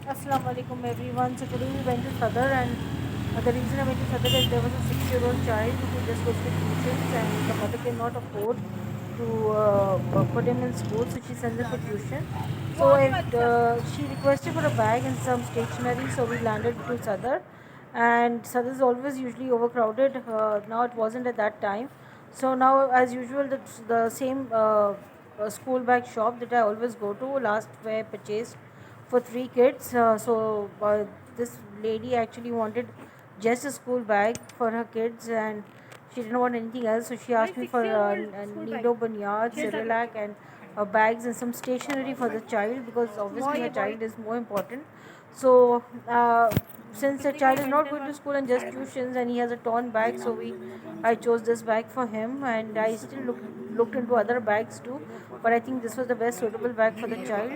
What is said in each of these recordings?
Assalamu alaikum everyone. So today we went to Sadar, and the reason I went to Sadar is there was a 6-year-old child who just goes to tuitions, and the mother cannot afford to put him in school, so she sends him for tuition. So she requested for a bag and some stationery, so we landed to Sadar, and Sadar is always usually overcrowded. Now it wasn't at that time, so now as usual the same school bag shop that I always go to last where I purchased for three kids. So this lady actually wanted just a school bag for her kids, and she didn't want anything else. So she asked me for Nido Bunyad, Cerelac, and bags and some stationery for the child, because obviously her child is more important. So since the child is not going to school and just tuitions, and he has a torn bag, so I chose this bag for him, and I still looked into other bags too, but I think this was the best suitable bag for the child,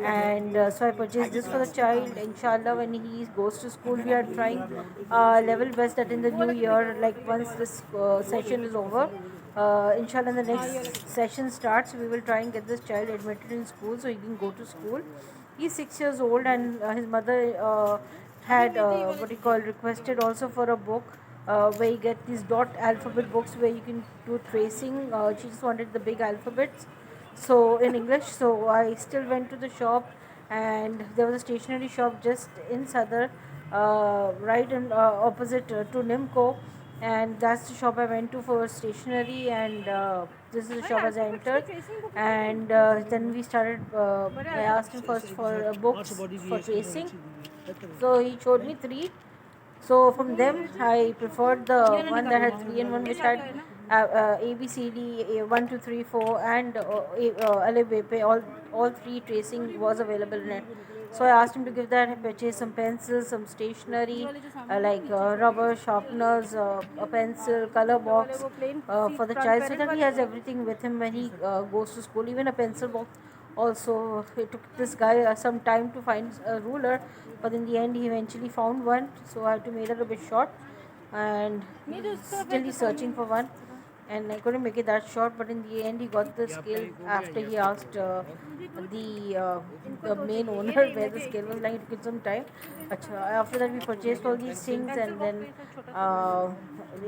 and so I purchased this for the child. Inshallah, when he goes to school, we are trying level best that in the new year, like once this session is over, inshallah, in the next session starts, we will try and get this child admitted in school so he can go to school. He's 6 years old, and his mother had what you call requested also for a book where you get these dot alphabet books where you can do tracing. She just wanted the big alphabets, so in English. So I still went to the shop, and there was a stationery shop just in Sadar, right in opposite to Nimco, and that's the shop I went to for stationery, and this is the shop as I entered, and then we started. I asked him first for books for tracing, so he showed me three. So from them, I preferred the one that had three in one, which had A B C D 1 2 3 4 and Alif Bepe. All three tracing was available in it. So I asked him to give that. I purchased some pencils, some stationery like rubber sharpeners, a pencil, color box for the child, so that he has everything with him when he goes to school. Even a pencil box. Also, it took this guy some time to find a ruler, but in the end, he eventually found one. So I had to make it a bit short, and still he's searching for one. And I couldn't make it that short, but in the end, he got the scale after he asked the main owner where the scale was lying. It took some time. After that, we purchased all these things, and then uh,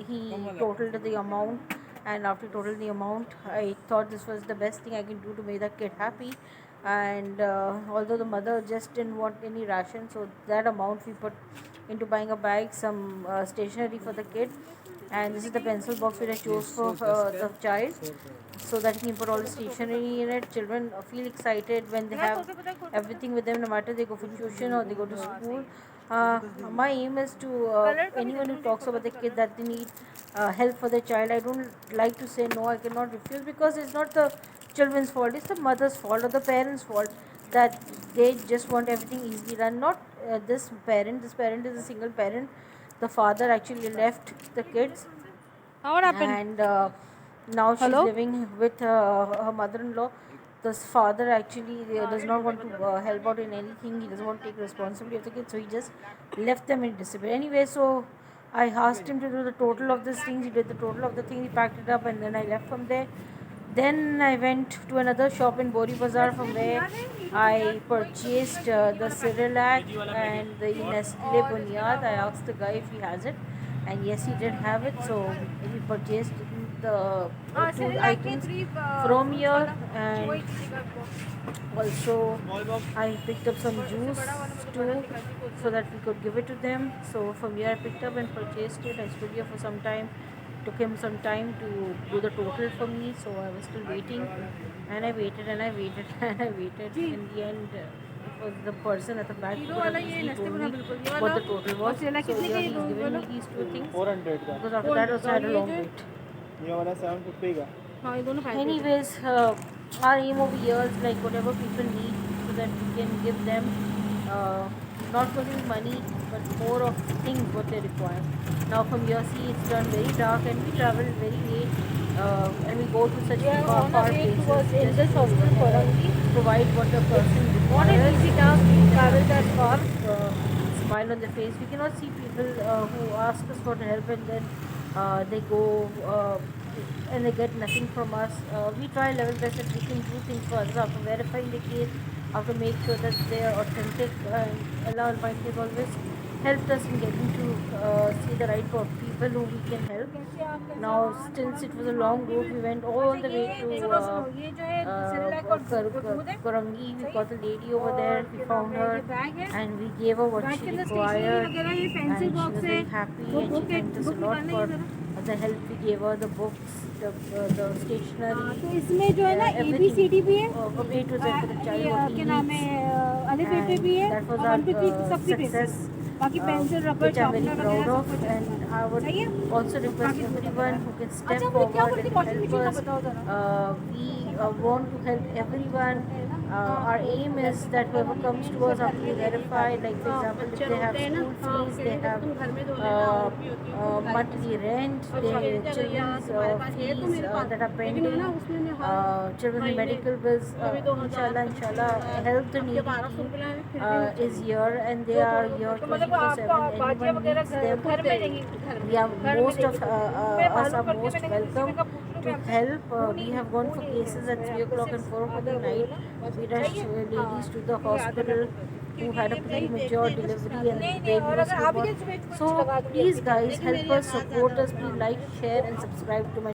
he totaled the amount, and after totaling the amount, I thought this was the best thing I can do to make that kid happy. And although the mother just didn't want any ration, so that amount we put into buying a bag, some stationery for the kid, and this is the pencil box which I chose for the child, so that he can put all the stationery in it. Children feel excited when they have everything with them, no matter they go for tuition or they go to school. My aim is to anyone who talks about the kid that they need help for their child, I don't like to say no, I cannot refuse, because it's not the children's fault, it's the mother's fault or the parents' fault that they just want everything easily done. Not this parent is a single parent. The father actually left the kids, What happened? and now she's Hello? living with her mother-in-law. This father actually does not want to help out in anything. He doesn't want to take responsibility of the kids, so he just left them in discipline. Anyway, so I asked him to do the total of these things. He did the total of the things. He packed it up, and then I left from there. Then I went to another shop in Bori Bazaar, from where I purchased the Cerelac and the Nestle Bunyad. I asked the guy if he has it, and yes, he did have it. So we purchased the two items from here, and also I picked up some juice too, so that we could give it to them. So from here I picked up and purchased it. I stood here for some time. Took him some time to do the total for me, so I was still waiting, and I waited and I waited and I waited. In the end, it was the person at the back who could have easily told me what the total was. So here he's given me these two things, because after that also I had a long wait. ये वाला 750 का Anyways, our aim over here is like whatever people need, so that we can give them not only money but more of things what they require. Now from here, see, it's turned very dark, and we travel very late, and we go to such far places just to provide what a person requires. What an easy task to travel that far. Smile on their face. We cannot see people who ask us for help, and then they go and they get nothing from us. We try level best that we can do things for others after verifying the case, have to make sure that they are authentic, and Allah Almighty has always helped us in getting to see the right people who we can help. Now, since it was a long route, we went all the way to Korangi. We got the lady over there, we found her, and we gave her what she required, and she was very happy, and she thanked us a lot for the help we gave her, the books, the stationery, तो इसमें जो है ना ABCD भी है, from A to Z for the child what he क्या नाम है, needs. अलिफ भी है, That was और 1 2 3 our सबकी success, बेसिस, बाकी pencil rubber which I'm very sharpener proud वगैरह of, सब कुछ है। and I would सही है? also request everyone who can step अच्छा मुझे क्या forward बोलती and वॉशिंग help मशीन का us. बताओ जरा। We want to help everyone. Our aim is that whoever comes to us after we verify, like for example, if they have school fees, they have monthly rent, their children's fees that are pending, children's medical bills, inshallah, help the needy team is here, and they are here 24/7. Anyone needs them, we are most of us are most welcome to help. We have gone for cases at 3 o'clock and 4 o'clock at night. We rushed ladies to the hospital who had a premature delivery and the baby was newborn. So please guys, help us, support us, please like, share and subscribe to my